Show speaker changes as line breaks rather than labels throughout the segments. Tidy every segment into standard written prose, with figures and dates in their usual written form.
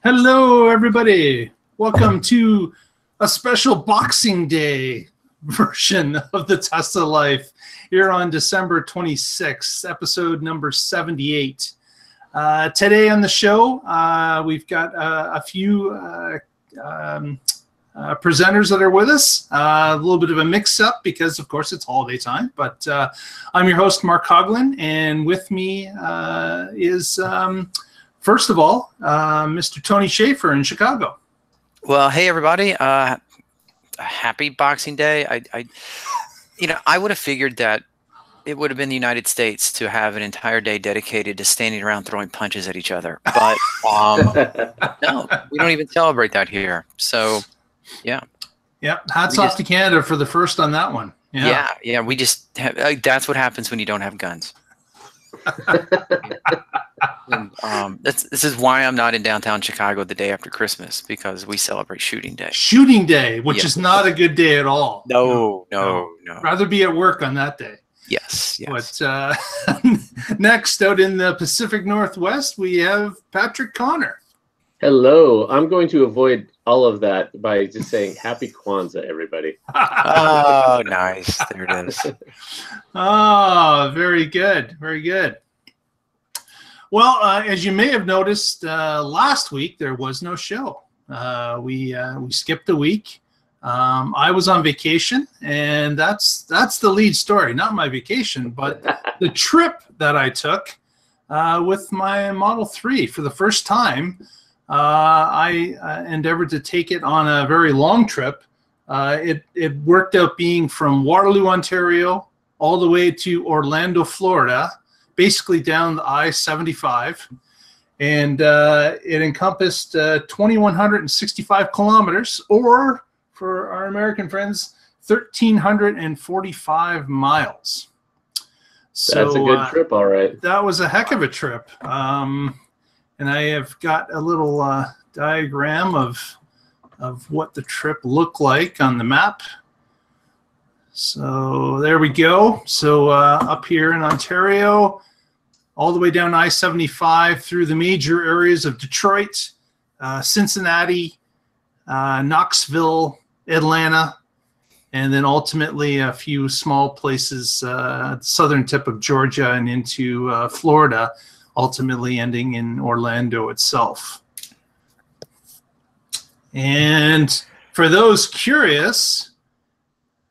Hello, everybody. Welcome to a special Boxing Day version of the Tesla Life here on December 26th, episode number 78. Today on the show, we've got a few presenters that are with us. A little bit of a mix-up because, of course, it's holiday time. But I'm your host, Mark Coughlin, and with me is... first of all, Mr. Tony Schaefer in Chicago.
Well, hey everybody! Happy Boxing Day. I would have figured that it would have been the United States to have an entire day dedicated to standing around throwing punches at each other, but no, we don't even celebrate that here. So, yeah.
Yep. Hats off to Canada for the first on that one.
Yeah. We just have, that's what happens when you don't have guns. And, this is why I'm not in downtown Chicago the day after Christmas, because we celebrate Shooting Day.
Shooting Day, which is not a good day at all.
No.
Rather be at work on that day.
Yes.
But next, out in the Pacific Northwest, we have Patrick Connor.
Hello. I'm going to avoid all of that by just saying Happy Kwanzaa, everybody.
Oh, nice. There it is.
Oh, very good. Very good. Well, as you may have noticed, last week there was no show. We skipped a week. I was on vacation, and that's the lead story. Not my vacation, but the trip that I took with my Model 3 for the first time. I endeavored to take it on a very long trip. It worked out being from Waterloo, Ontario, all the way to Orlando, Florida, basically down the I-75. And it encompassed 2,165 kilometers, or for our American friends, 1,345 miles. So,
that's a good trip, all right.
That was a heck of a trip. And I have got a little diagram of what the trip looked like on the map. So there we go. So up here in Ontario, all the way down I-75 through the major areas of Detroit, Cincinnati, Knoxville, Atlanta, and then ultimately a few small places, southern tip of Georgia and into Florida, ultimately ending in Orlando itself. And for those curious,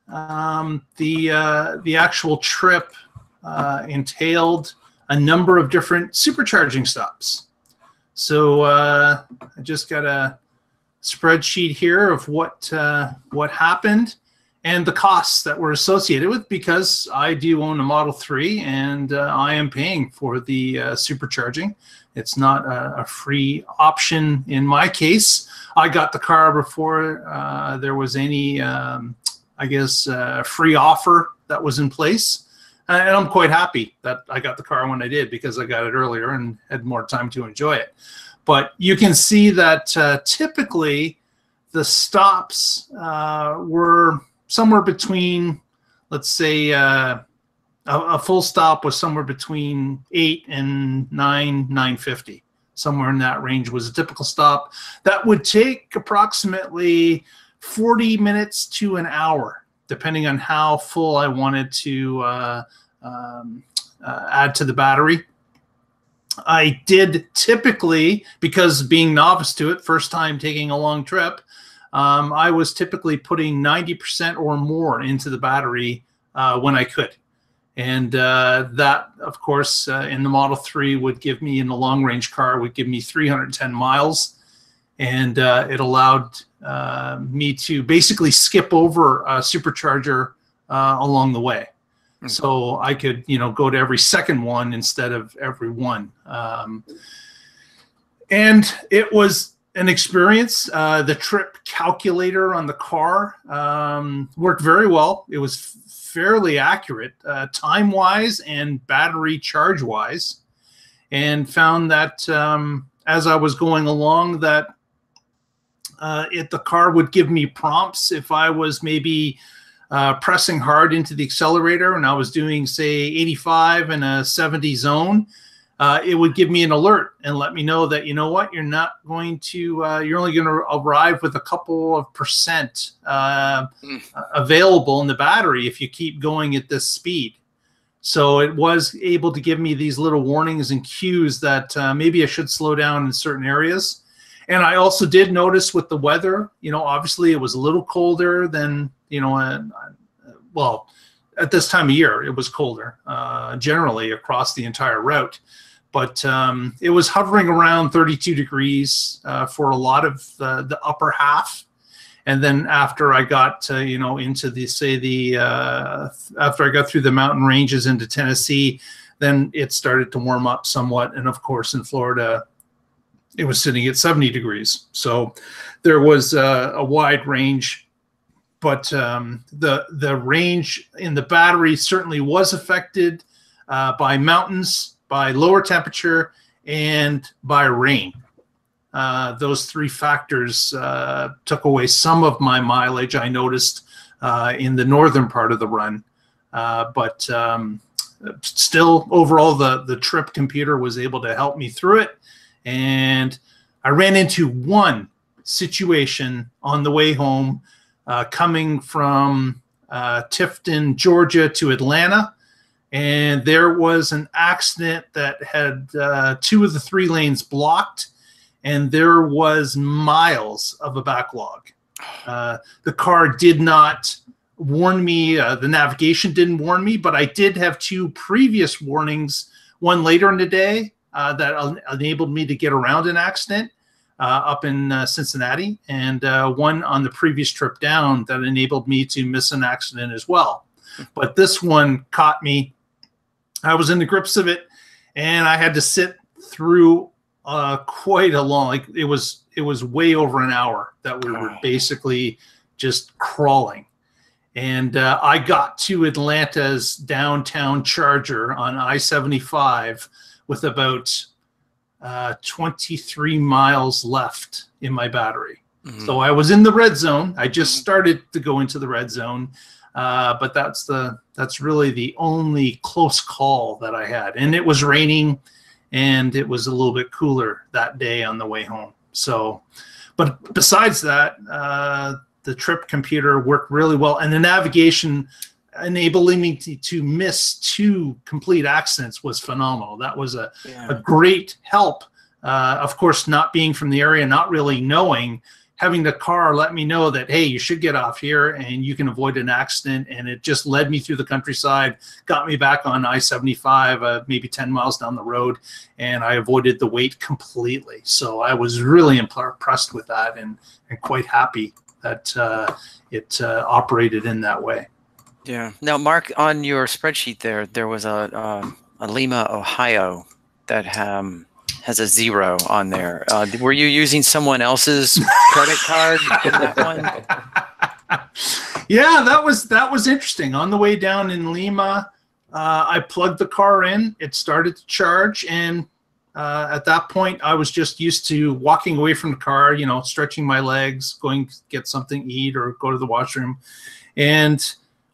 the actual trip entailed a number of different supercharging stops. So I just got a spreadsheet here of what happened and the costs that were associated with, because I do own a Model 3 and I am paying for the supercharging. It's not a free option in my case. I got the car before there was any, free offer that was in place. And I'm quite happy that I got the car when I did, because I got it earlier and had more time to enjoy it. But you can see that typically the stops were somewhere between, let's say, a full stop was somewhere between 8 and 950. Somewhere in that range was a typical stop. That would take approximately 40 minutes to an hour, depending on how full I wanted to add to the battery. I did typically, because being novice to it, first time taking a long trip, I was typically putting 90% or more into the battery when I could. And that, of course, in the Model 3 would give me, in the long-range car, would give me 310 miles. And it allowed me to basically skip over a supercharger along the way. Mm-hmm. So I could, go to every second one instead of every one. And it was an experience. The trip calculator on the car worked very well. It was fairly accurate time-wise and battery charge-wise, and found that as I was going along that the car would give me prompts if I was maybe pressing hard into the accelerator and I was doing, say, 85 in a 70 zone. it would give me an alert and let me know that, you know what, you're not going to, you're only going to arrive with a couple of percent available in the battery if you keep going at this speed. So it was able to give me these little warnings and cues that maybe I should slow down in certain areas. And I also did notice with the weather, you know, obviously it was a little colder than, you know, well, at this time of year, it was colder generally across the entire route. But it was hovering around 32 degrees for a lot of the upper half. And then after I got, you know, into the, say, the, after I got through the mountain ranges into Tennessee, then it started to warm up somewhat. And of course, in Florida, it was sitting at 70 degrees. So there was a wide range. But the range in the battery certainly was affected by mountains, by lower temperature, and by rain. Those three factors took away some of my mileage, I noticed, in the northern part of the run. But still, overall, the trip computer was able to help me through it. And I ran into one situation on the way home coming from Tifton, Georgia to Atlanta. And there was an accident that had 2 of the 3 lanes blocked, and there was miles of a backlog. The car did not warn me. The navigation didn't warn me, but I did have 2 previous warnings, one later in the day that enabled me to get around an accident up in Cincinnati, and one on the previous trip down that enabled me to miss an accident as well. But this one caught me. I was in the grips of it, and I had to sit through quite a long, like it was way over an hour that we were basically just crawling. And I got to Atlanta's downtown charger on I-75 with about 23 miles left in my battery. Mm-hmm. So I was in the red zone. I just started to go into the red zone. But that's really the only close call that I had. And it was raining, and it was a little bit cooler that day on the way home. So, but besides that, the trip computer worked really well, and the navigation enabling me to miss 2 complete accidents was phenomenal. That was a great help. Of course, not being from the area, not really knowing, having the car let me know that, hey, you should get off here and you can avoid an accident. And it just led me through the countryside, got me back on I-75, maybe 10 miles down the road, and I avoided the wait completely. So I was really impressed with that, and quite happy that it operated in that way.
Yeah. Now, Mark, on your spreadsheet there was a Lima, Ohio that has a 0 on there. Were you using someone else's credit card in that one?
Yeah, that was interesting. On the way down in Lima, I plugged the car in. It started to charge, and at that point, I was just used to walking away from the car, you know, stretching my legs, going to get something to eat or go to the washroom. And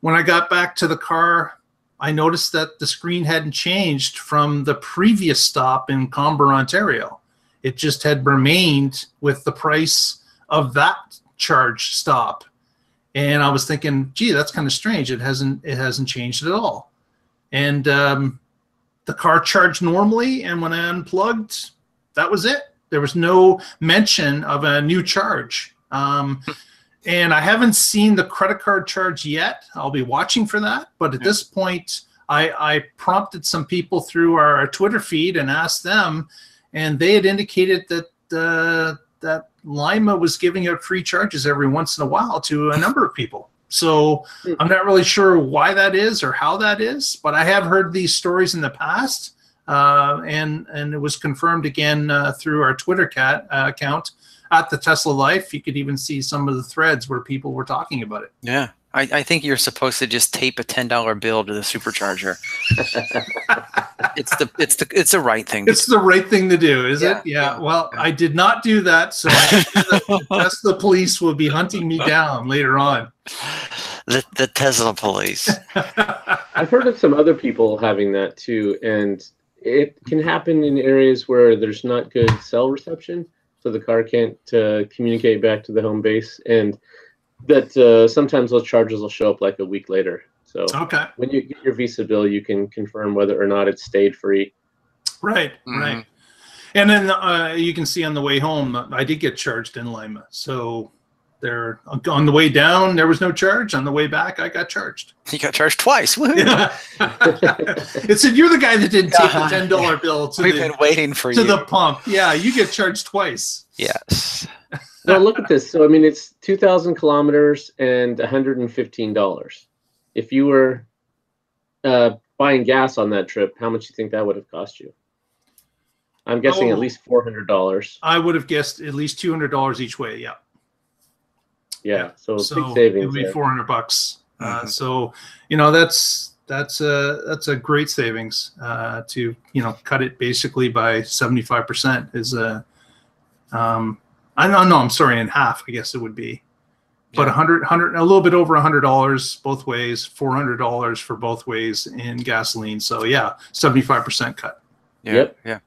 when I got back to the car, I noticed that the screen hadn't changed from the previous stop in Comber, Ontario. It just had remained with the price of that charge stop. And I was thinking, gee, that's kind of strange. It hasn't changed at all. And the car charged normally, and when I unplugged, that was it. There was no mention of a new charge. And I haven't seen the credit card charge yet. I'll be watching for that. But at this point, I prompted some people through our Twitter feed and asked them, and they had indicated that that Lima was giving out free charges every once in a while to a number of people. So I'm not really sure why that is or how that is, but I have heard these stories in the past, and it was confirmed again through our Twitter account at the Tesla Life. You could even see some of the threads where people were talking about it.
Yeah. I think you're supposed to just tape a $10 bill to the supercharger. It's the right thing.
It's the right thing to do, is it? Yeah. Well, I did not do that, so the police will be hunting me down later on.
The Tesla police.
I've heard of some other people having that too, and it can happen in areas where there's not good cell reception, so the car can't communicate back to the home base, and that sometimes those charges will show up like a week later. So
Okay.
when you get your Visa bill, you can confirm whether or not it stayed free.
Right. Right. And then you can see on the way home, I did get charged in Lima. So there, on the way down, there was no charge. On the way back, I got charged.
You got charged twice. Woo-hoo.
Yeah. It said, you're the guy that didn't take the $10 bill to,
We've been waiting for
to
you.
the pump. Yeah, you get charged twice.
Yes.
Well, look at this. So, I mean, it's 2,000 kilometers and $115. If you were buying gas on that trip, how much do you think that would have cost you? I'm guessing at least $400.
I would have guessed at least $200 each way. Yeah.
Yeah. So,
So
big savings.
it would be
there.
$400. So, you know, that's a great savings to, you know, cut it basically by 75% is I'm sorry, in half, I guess it would be. But a little bit over $100 both ways, $400 for both ways in gasoline. So yeah, 75% cut.
Yeah.
Yep.
Yeah.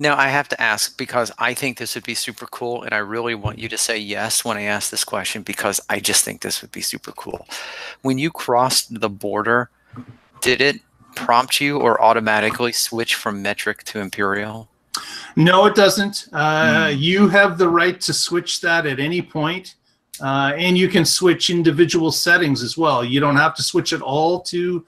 Now I have to ask, because I think this would be super cool, and I really want you to say yes when I ask this question, because I just think this would be super cool. When you crossed the border, did it prompt you or automatically switch from metric to imperial?
No, it doesn't. You have the right to switch that at any point. And you can switch individual settings as well. You don't have to switch it all to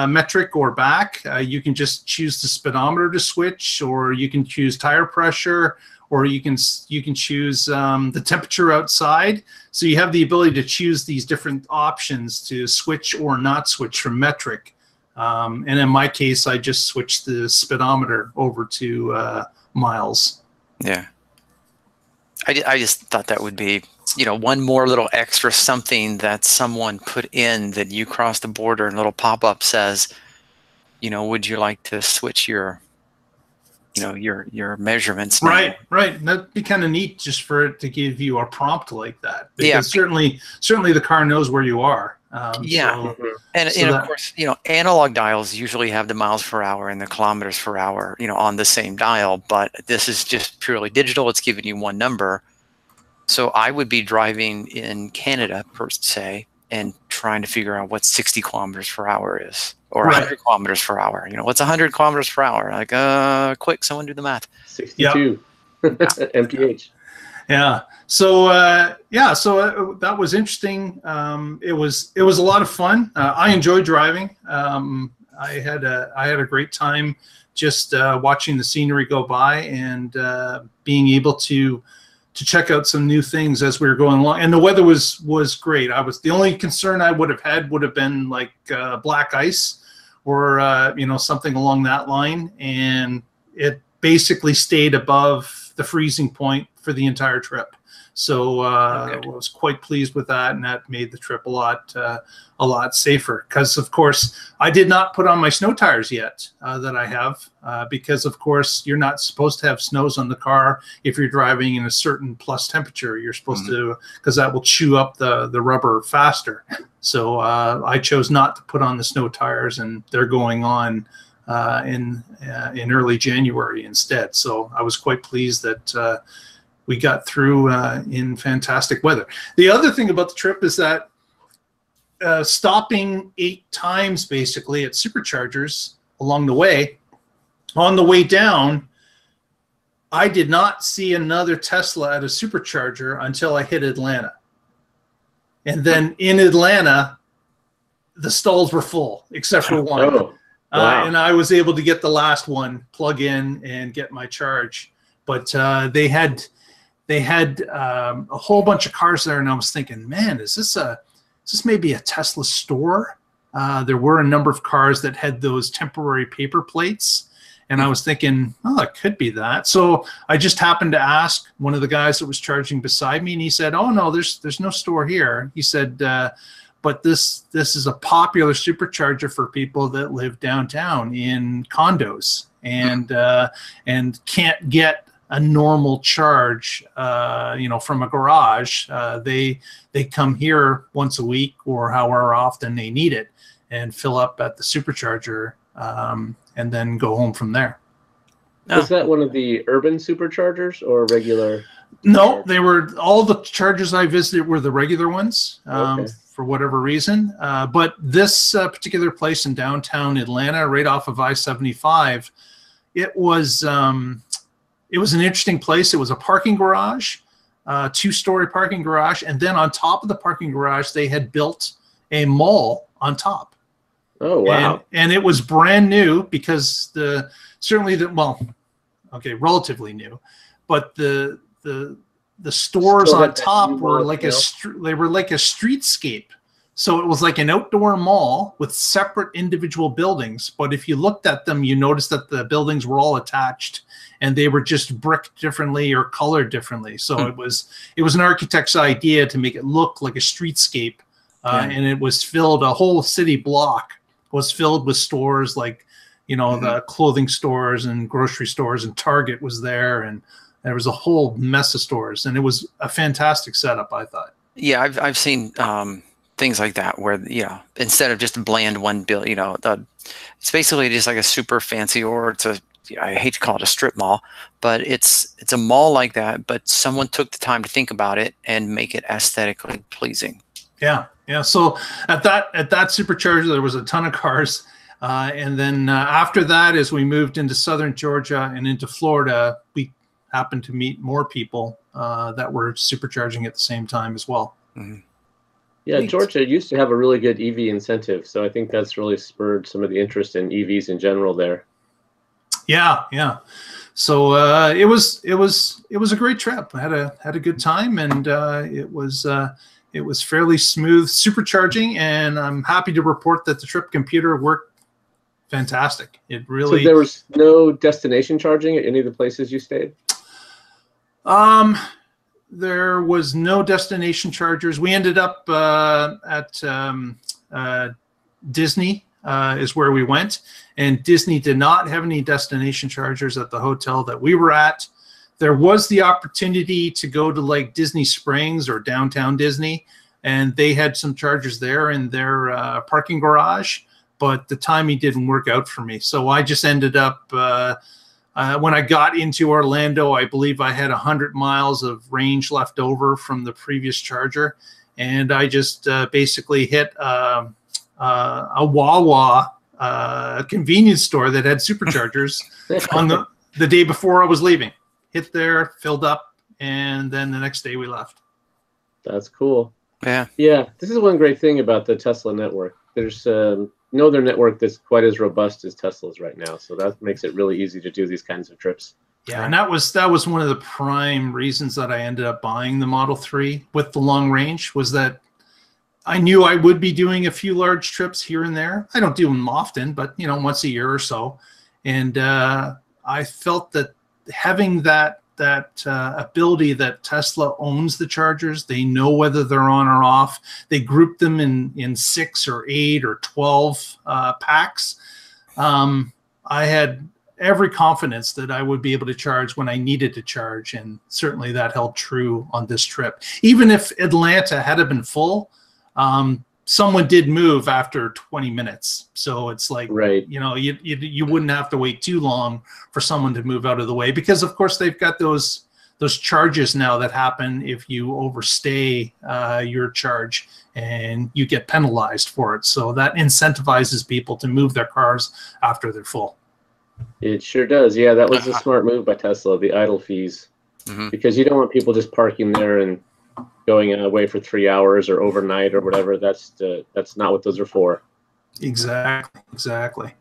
metric or back. You can just choose the speedometer to switch, or you can choose tire pressure, or you can choose the temperature outside. So you have the ability to choose these different options to switch or not switch from metric. And in my case, I just switched the speedometer over to miles.
Yeah. I just thought that would be, you know, one more little extra something that someone put in that you cross the border, and a little pop-up says, you know, would you like to switch your, you know, your measurements now?
Right. That'd be kind of neat just for it to give you a prompt like that. Because
Yeah.
certainly the car knows where you are.
Yeah.
So,
And,
so
of course, you know, analog dials usually have the miles per hour and the kilometers per hour, you know, on the same dial, but this is just purely digital. It's giving you one number. So I would be driving in Canada, per se, and trying to figure out what 60 kilometers per hour is, or 100 kilometers per hour. You know, what's 100 kilometers per hour? Like, quick, someone do the math.
62 mph.
Yeah. So that was interesting. It was a lot of fun. I enjoyed driving. I had a great time just watching the scenery go by and being able to check out some new things as we were going along. And the weather was great. The only concern I would have been like black ice or something along that line. And it basically stayed above the freezing point for the entire trip. So I was quite pleased with that, and that made the trip a lot safer. Because of course I did not put on my snow tires yet that I have, because of course you're not supposed to have snows on the car if you're driving in a certain plus temperature. You're supposed to, because that will chew up the rubber faster. So I chose not to put on the snow tires, and they're going on in early January instead. So I was quite pleased that we got through in fantastic weather. The other thing about the trip is that stopping 8 times basically at superchargers along the way, on the way down, I did not see another Tesla at a supercharger until I hit Atlanta. And then in Atlanta, the stalls were full except for one.
Oh, wow.
And I was able to get the last one, plug in, and get my charge. But they had a whole bunch of cars there, and I was thinking, man, is this maybe a Tesla store? There were a number of cars that had those temporary paper plates, and I was thinking, oh, it could be that. So I just happened to ask one of the guys that was charging beside me, and he said, oh no, there's no store here. He said, but this is a popular supercharger for people that live downtown in condos and can't get a normal charge, from a garage. They come here once a week or however often they need it and fill up at the supercharger. and then go home from there.
Was that one of the urban superchargers or regular?
No, they were all the chargers I visited were the regular ones,
Okay.
for whatever reason. But this particular place in downtown Atlanta, right off of I-75, it was an interesting place. It was a parking garage, two-story parking garage, and then on top of the parking garage, they had built a mall on top.
Oh, wow.
And it was brand new because relatively new, but the stores
Still
on
had that
top
new
were
mall
like
feel.
they were like a streetscape. So it was like an outdoor mall with separate individual buildings. But if you looked at them, you noticed that the buildings were all attached and they were just bricked differently or colored differently. So it was an architect's idea to make it look like a streetscape. And it was filled, a whole city block was filled with stores like, the clothing stores and grocery stores, and Target was there, and there was a whole mess of stores, and it was a fantastic setup, I thought.
Yeah, I've seen things like that where instead of just a bland one bill, it's basically just like a super fancy, or I hate to call it a strip mall, but it's a mall like that, but someone took the time to think about it and make it aesthetically pleasing.
Yeah. So at that supercharger, there was a ton of cars. And then after that, as we moved into southern Georgia and into Florida, we happened to meet more people that were supercharging at the same time as well.
Mm-hmm.
Yeah,
Neat.
Georgia used to have a really good EV incentive, so I think that's really spurred some of the interest in EVs in general there.
Yeah. So it was a great trip. I had a good time, and it was fairly smooth supercharging, and I'm happy to report that the trip computer worked fantastic. It really.
So there was no destination charging at any of the places you stayed?
There was no destination chargers. We ended up at Disney is where we went, and Disney did not have any destination chargers at the hotel that we were at. There was the opportunity to go to like Disney Springs or downtown Disney, and they had some chargers there in their parking garage, but the timing didn't work out for me. So I just ended up, when I got into Orlando, I believe I had 100 miles of range left over from the previous charger, and I just basically hit a Wawa convenience store that had superchargers on the day before I was leaving. Hit there, filled up, and then the next day we left.
That's cool.
Yeah.
This is one great thing about the Tesla network. There's no other network that's quite as robust as Tesla's right now, so that makes it really easy to do these kinds of trips.
Yeah, and that was one of the prime reasons that I ended up buying the Model 3 with the long range, was that I knew I would be doing a few large trips here and there. I don't do them often, but once a year or so. And I felt that having that ability that Tesla owns the chargers, they know whether they're on or off. They group them in 6 or 8 or 12 packs. I had every confidence that I would be able to charge when I needed to charge, and certainly that held true on this trip. Even if Atlanta had been full, someone did move after 20 minutes. So it's like,
right.
You wouldn't have to wait too long for someone to move out of the way, because of course they've got those charges now that happen if you overstay your charge, and you get penalized for it. So that incentivizes people to move their cars after they're full.
It sure does. Yeah, that was a smart move by Tesla, the idle fees, because you don't want people just parking there and going away for 3 hours or overnight or whatever. That's not what those are for.
Exactly.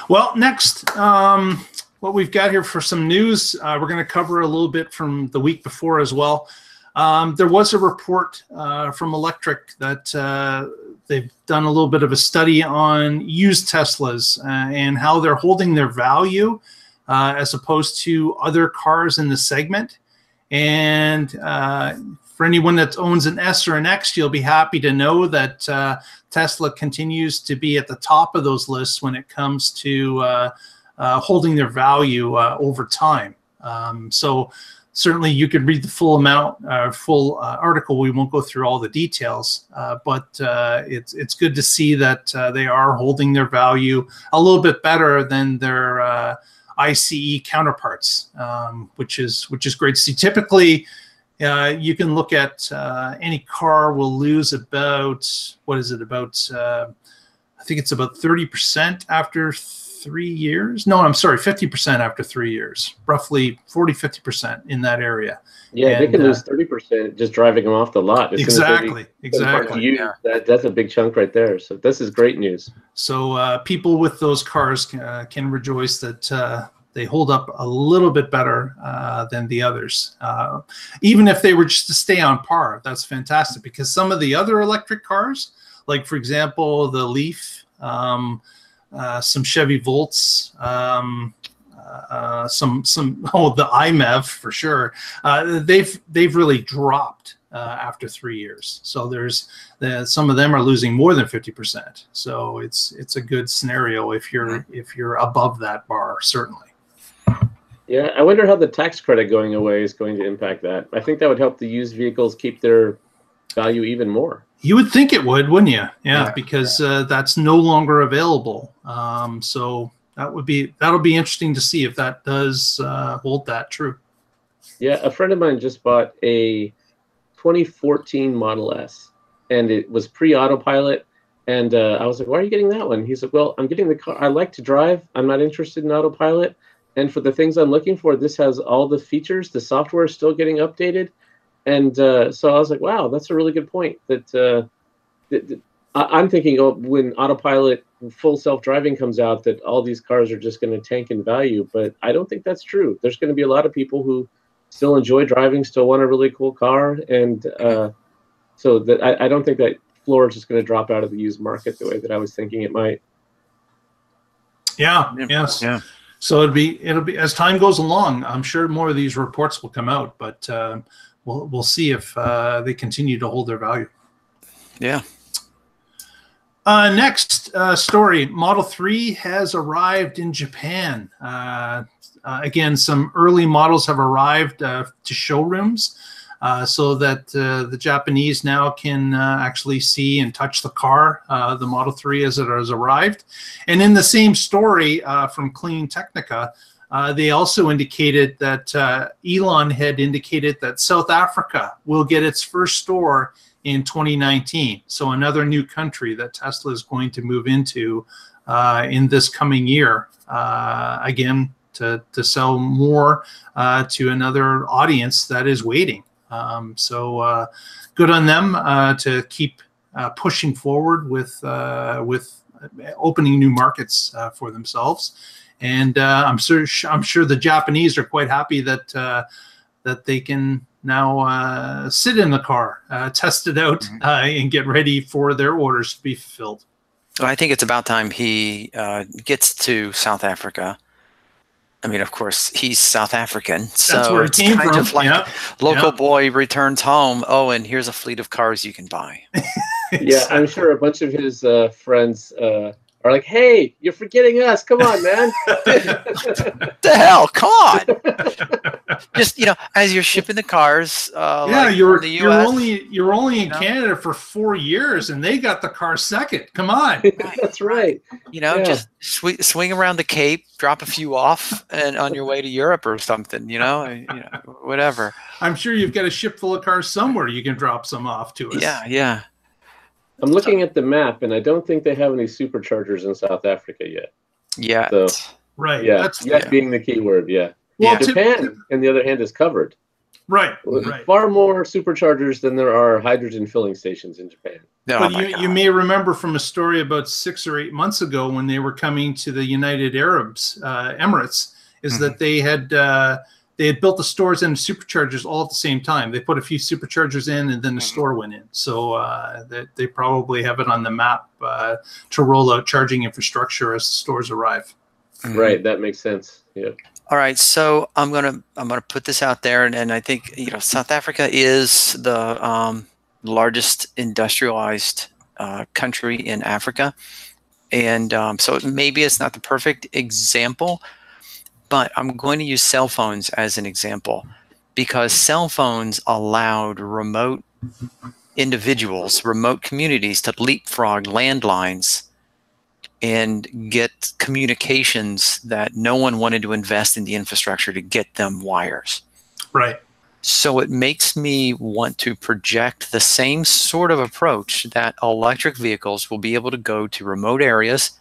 Well, next, what we've got here for some news, we're going to cover a little bit from the week before as well. There was a report from Electric that they've done a little bit of a study on used Teslas and how they're holding their value as opposed to other cars in the segment. And for anyone that owns an S or an X, you'll be happy to know that Tesla continues to be at the top of those lists when it comes to holding their value over time. So certainly you could read the full article. We won't go through all the details, but it's good to see that they are holding their value a little bit better than their ICE counterparts, which is great to see. Typically, you can look at any car will lose about, what is it, about I think it's about 30% after 3 years. No, I'm sorry, 50% after 3 years, roughly 40-50% in that area.
Yeah,
and
they can lose 30% just driving them off the lot.
Exactly.
Yeah. That's a big chunk right there. So this is great news.
So people with those cars can rejoice that they hold up a little bit better than the others. Even if they were just to stay on par, that's fantastic, because some of the other electric cars, like for example, the Leaf, some Chevy Volts, some the iMEV for sure. They've really dropped after 3 years. So some of them are losing more than 50%. So it's a good scenario if you're above that bar, certainly.
Yeah, I wonder how the tax credit going away is going to impact that. I think that would help the used vehicles keep their value even more.
You would think it would, wouldn't you? Yeah, because that's no longer available. So that'll be interesting to see if that does hold that true.
Yeah, a friend of mine just bought a 2014 Model S, and it was pre-autopilot. And I was like, "Why are you getting that one?" He's like, "Well, I'm getting the car I like to drive. I'm not interested in autopilot. And for the things I'm looking for, this has all the features. The software is still getting updated." And so I was like, wow, that's a really good point. That I'm thinking, when autopilot full self-driving comes out, that all these cars are just going to tank in value. But I don't think that's true. There's going to be a lot of people who still enjoy driving, still want a really cool car. And so that I don't think that floor is just going to drop out of the used market the way that I was thinking it might.
Yeah. Yes. Yeah. So it'll be as time goes along, I'm sure more of these reports will come out, but we'll see if they continue to hold their value.
Yeah.
Next story, Model 3 has arrived in Japan. Again, some early models have arrived to showrooms so that the Japanese now can actually see and touch the car, the Model 3 as it has arrived. And in the same story from Clean Technica, they also indicated that Elon had indicated that South Africa will get its first store in 2019. So another new country that Tesla is going to move into in this coming year, again, to sell more to another audience that is waiting. So good on them to keep pushing forward with opening new markets for themselves. And I'm sure the Japanese are quite happy that they can now sit in the car, test it out, and get ready for their orders to be fulfilled.
Well, I think it's about time he gets to South Africa. I mean, of course, he's South African, so
that's where it came
kind
from.
of like local boy returns home. Oh, and here's a fleet of cars you can buy.
Yeah, I'm sure a bunch of his friends are like, "Hey, you're forgetting us. Come on, man."
The hell, come on! Just as you're shipping the cars.
You're only in Canada for 4 years, and they got the car second. Come on.
That's right.
Just swing around the Cape, drop a few off, and on your way to Europe or something. Whatever.
I'm sure you've got a ship full of cars somewhere. You can drop some off to us.
Yeah.
I'm looking at the map, and I don't think they have any superchargers in South Africa yet.
Yeah.
So,
right.
Yeah. Yet being the key word. Yeah. Well, Japan, on the other hand, is covered.
Right.
Far more superchargers than there are hydrogen filling stations in Japan.
But you may remember from a story about 6 or 8 months ago when they were coming to the United Arab Emirates, is that they had built the stores and superchargers all at the same time. They put a few superchargers in, and then the store went in. So they probably have it on the map to roll out charging infrastructure as the stores arrive.
Right. That makes sense. Yeah.
All right, so I'm gonna put this out there, and I think South Africa is the largest industrialized country in Africa, and so maybe it's not the perfect example, but I'm going to use cell phones as an example. because cell phones allowed remote individuals, remote communities to leapfrog landlines and get communications that no one wanted to invest in the infrastructure to get them wires.
Right.
So it makes me want to project the same sort of approach that electric vehicles will be able to go to remote areas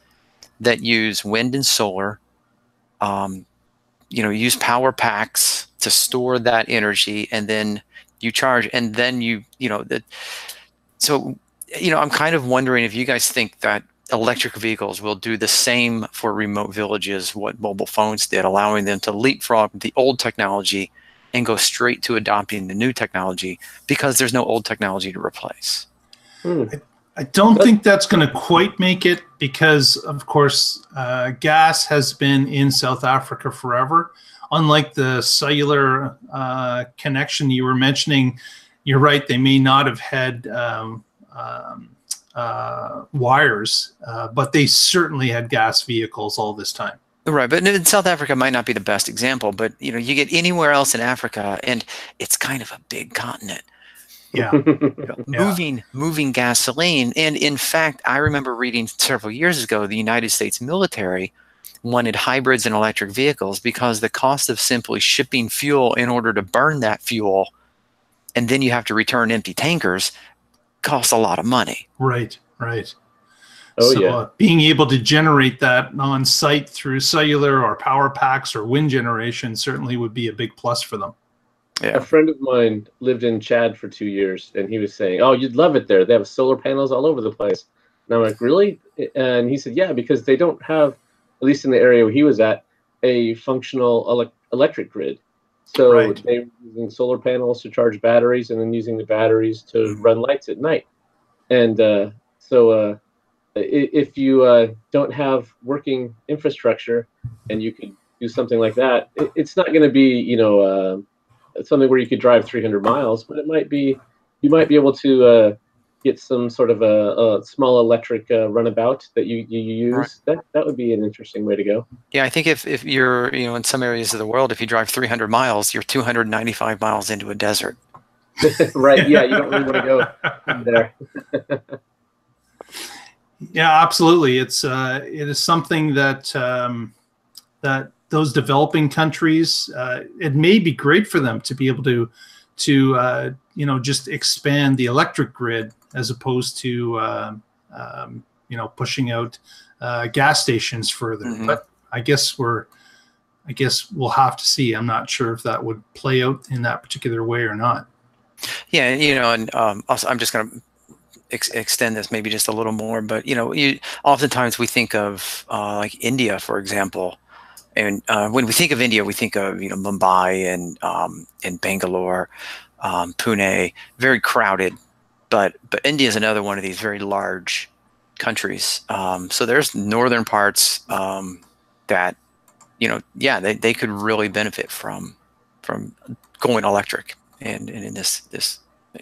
that use wind and solar, use power packs to store that energy, and then you charge, and then I'm kind of wondering if you guys think that electric vehicles will do the same for remote villages, what mobile phones did, allowing them to leapfrog the old technology and go straight to adopting the new technology because there's no old technology to replace.
I don't think that's going to quite make it because, of course, gas has been in South Africa forever. Unlike the cellular connection you were mentioning, you're right, they may not have had wires, but they certainly had gas vehicles all this time.
Right, but in South Africa might not be the best example, but you get anywhere else in Africa, and it's kind of a big continent.
Yeah,
moving gasoline, and in fact, I remember reading several years ago the United States military wanted hybrids and electric vehicles because the cost of simply shipping fuel in order to burn that fuel, and then you have to return empty tankers, costs a lot of money.
Right, right.
Oh,
so
yeah.
Being able to generate that on site through cellular or power packs or wind generation certainly would be a big plus for them.
Yeah.
A friend of mine lived in Chad for 2 years, and he was saying, "Oh, you'd love it there. They have solar panels all over the place." And I'm like, "Really?" And he said, "Yeah, because they don't have, at least in the area where he was at, a functional electric grid. So
Right.
they were using solar panels to charge batteries, and then using the batteries to run lights at night. And if you don't have working infrastructure, and you could do something like that, it's not going to be, something where you could drive 300 miles, but you might be able to get some sort of a small electric runabout that you use. Right. That would be an interesting way to go.
Yeah, I think if you're, in some areas of the world, if you drive 300 miles, you're 295 miles into a desert.
Right. Yeah, you don't really want to go there.
Yeah, absolutely. It is something that that those developing countries, it may be great for them to be able to just expand the electric grid as opposed to pushing out gas stations further. Mm-hmm. But I guess we'll have to see. I'm not sure if that would play out in that particular way or not.
Yeah, and also I'm just going to extend this maybe just a little more, but oftentimes we think of like India, for example, and when we think of India, we think of Mumbai and Bangalore, Pune, very crowded, but India is another one of these very large countries. So there's northern parts that they could really benefit from going electric and in this.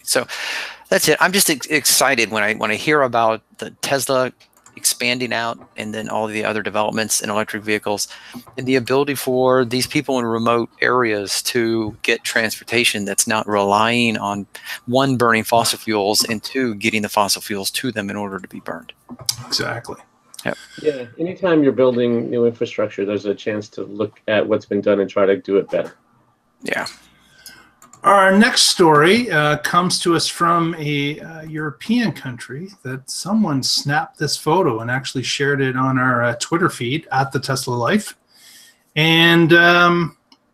So that's it. I'm just excited when I hear about the Tesla expanding out and then all the other developments in electric vehicles and the ability for these people in remote areas to get transportation that's not relying on, one, burning fossil fuels, and two, getting the fossil fuels to them in order to be burned.
Exactly.
Yep.
Yeah. Anytime you're building new infrastructure, there's a chance to look at what's been done and try to do it better.
Yeah.
Our next story comes to us from a European country that someone snapped this photo and actually shared it on our Twitter feed at the Tesla Life. And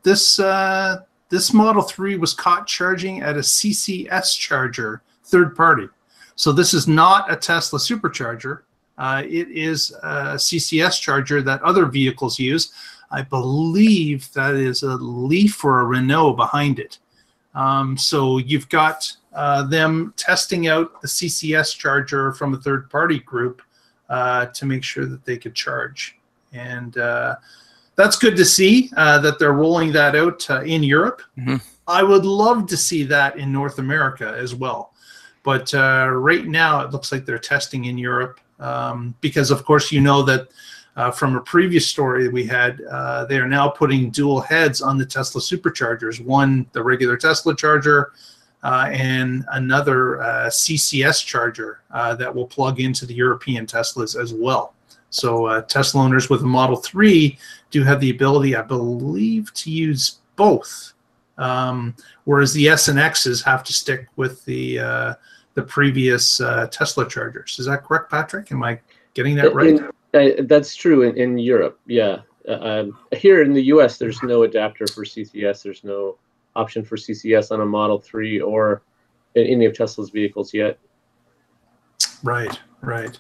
this Model 3 was caught charging at a CCS charger, third party. So this is not a Tesla supercharger. It is a CCS charger that other vehicles use. I believe that is a Leaf or a Renault behind it. So you've got them testing out the CCS charger from a third-party group to make sure that they could charge. And that's good to see that they're rolling that out in Europe. Mm-hmm. I would love to see that in North America as well. But right now it looks like they're testing in Europe because, of course, that from a previous story that we had, they are now putting dual heads on the Tesla superchargers. One, the regular Tesla charger, and another CCS charger that will plug into the European Teslas as well. So Tesla owners with a Model 3 do have the ability, I believe, to use both, whereas the S and X's have to stick with the previous Tesla chargers. Is that correct, Patrick? Am I getting that right?
That's true in Europe, yeah. Here in the US, there's no adapter for CCS. There's no option for CCS on a Model 3 or in any of Tesla's vehicles yet.
Right, right.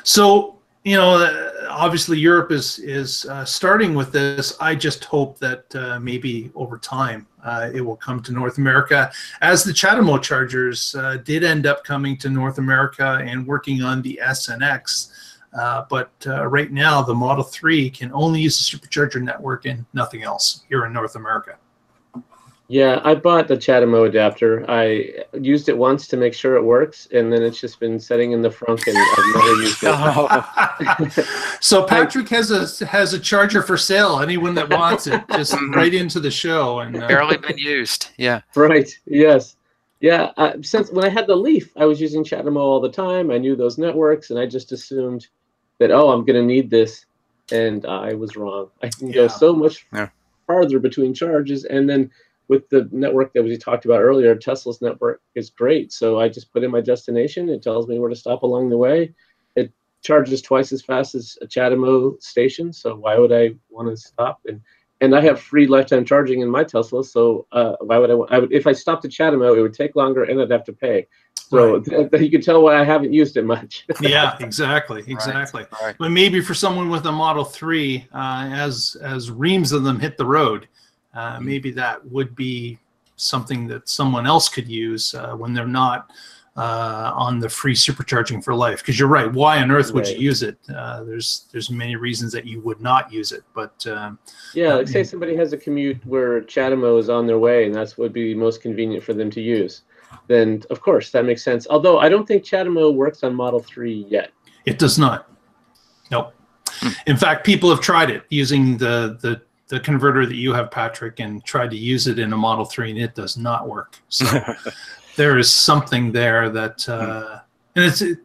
So, you know, obviously Europe is starting with this. I just hope that maybe over time it will come to North America, as the CHAdeMO chargers did end up coming to North America and working on the S and X. But right now, the Model 3 can only use the supercharger network and nothing else here in North America.
Yeah, I bought the CHAdeMO adapter. I used it once to make sure it works, and then it's just been sitting in the frunk, and I've never used it.
So Patrick has a charger for sale. Anyone that wants it, just right into the show. And
barely been used. Yeah.
Right. Yes. Yeah. Since when I had the Leaf, I was using CHAdeMO all the time. I knew those networks, and I just assumed that, oh, I'm going to need this, and I was wrong. I can go so much farther between charges, and then with the network that we talked about earlier, Tesla's network is great. So I just put in my destination. It tells me where to stop along the way. It charges twice as fast as a CHAdeMO station. So why would I want to stop? And I have free lifetime charging in my Tesla. So why would I would, if I stopped at CHAdeMO, it would take longer and I'd have to pay. So you can tell why I haven't used it much.
Yeah, exactly. Right. But maybe for someone with a Model 3, as reams of them hit the road, maybe that would be something that someone else could use when they're not on the free supercharging for life. Because you're right. Why on earth would you use it? There's many reasons that you would not use it. But
yeah, like say somebody has a commute where CHAdeMO is on their way, and that's what would be most convenient for them to use. Then of course that makes sense. Although I don't think CHAdeMO works on Model 3 yet.
It does not. Nope. In fact, people have tried it using the converter that you have, Patrick, and tried to use it in a Model 3, and it does not work. So there is something there that, and it'd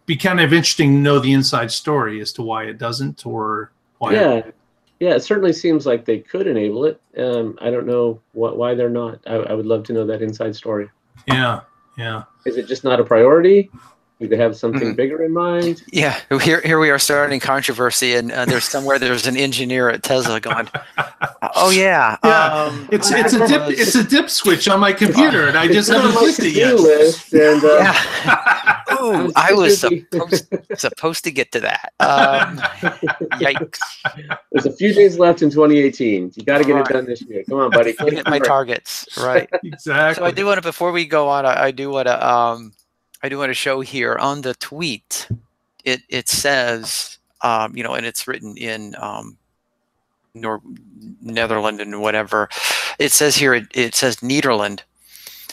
be kind of interesting to know the inside story as to why it doesn't, or why. Yeah, it certainly seems like they could enable it. I don't know why they're not. I would love to know that inside story. Yeah.
Is it just not a priority? Do they have something bigger in mind?
Yeah, here we are starting controversy, and there's an engineer at Tesla going, "Oh yeah,
it's a dip switch on my computer, and I just haven't clicked it yet."
I was supposed to get to that. Yikes!
There's a few days left in 2018. You got to get it done this year. Come on, buddy.
Hit my targets, right?
Exactly.
So I do want to, before we go on, I do want to show here on the tweet. It says, and it's written in Netherlands and whatever. It says here, it says Nederland,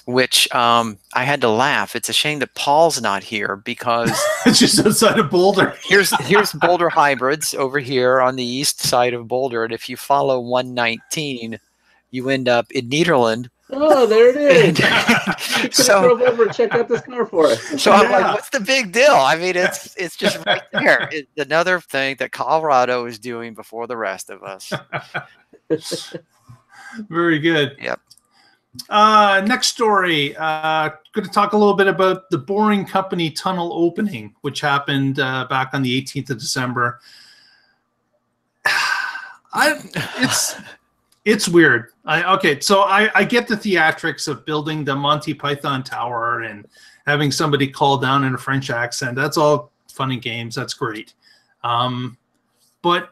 which I had to laugh. It's a shame that Paul's not here because
it's just outside of Boulder.
here's Boulder Hybrids over here on the east side of Boulder, and if you follow 119, you end up in Nederland.
Oh, there it is. So drove over and check out this car for us.
So I'm like, what's the big deal? I mean, it's just right there. It's another thing that Colorado is doing before the rest of us.
Very good.
Yep.
Next story. Going to talk a little bit about the Boring Company tunnel opening, which happened back on the 18th of December. It's weird. So I get the theatrics of building the Monty Python Tower and having somebody call down in a French accent. That's all fun and games. That's great. But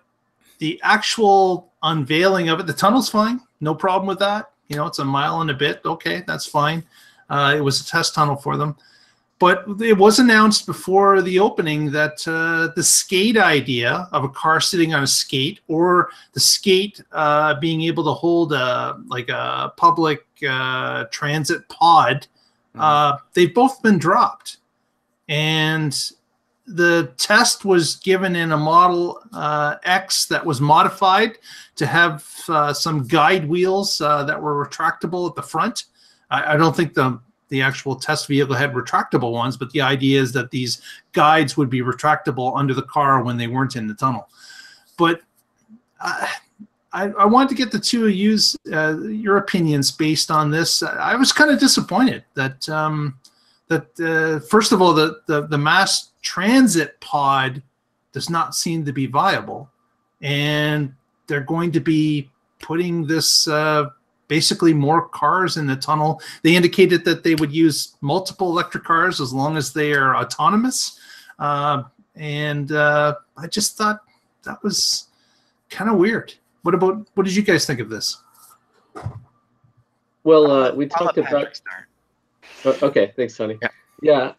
the actual unveiling of it, the tunnel's fine. No problem with that. It's a mile and a bit. Okay, that's fine. It was a test tunnel for them. But it was announced before the opening that the skate idea of a car sitting on a skate, or the skate being able to hold a public transit pod, they've both been dropped. And the test was given in a Model X that was modified to have some guide wheels that were retractable at the front. I don't think the actual test vehicle had retractable ones, but the idea is that these guides would be retractable under the car when they weren't in the tunnel. But I wanted to get the two of you's your opinions based on this. I was kind of disappointed that first of all the mass transit pod does not seem to be viable, and they're going to be putting this basically more cars in the tunnel. They indicated that they would use multiple electric cars as long as they are autonomous, and I just thought that was kind of weird. What did you guys think of this?
Well, we talked about. Okay, thanks, Tony. Yeah,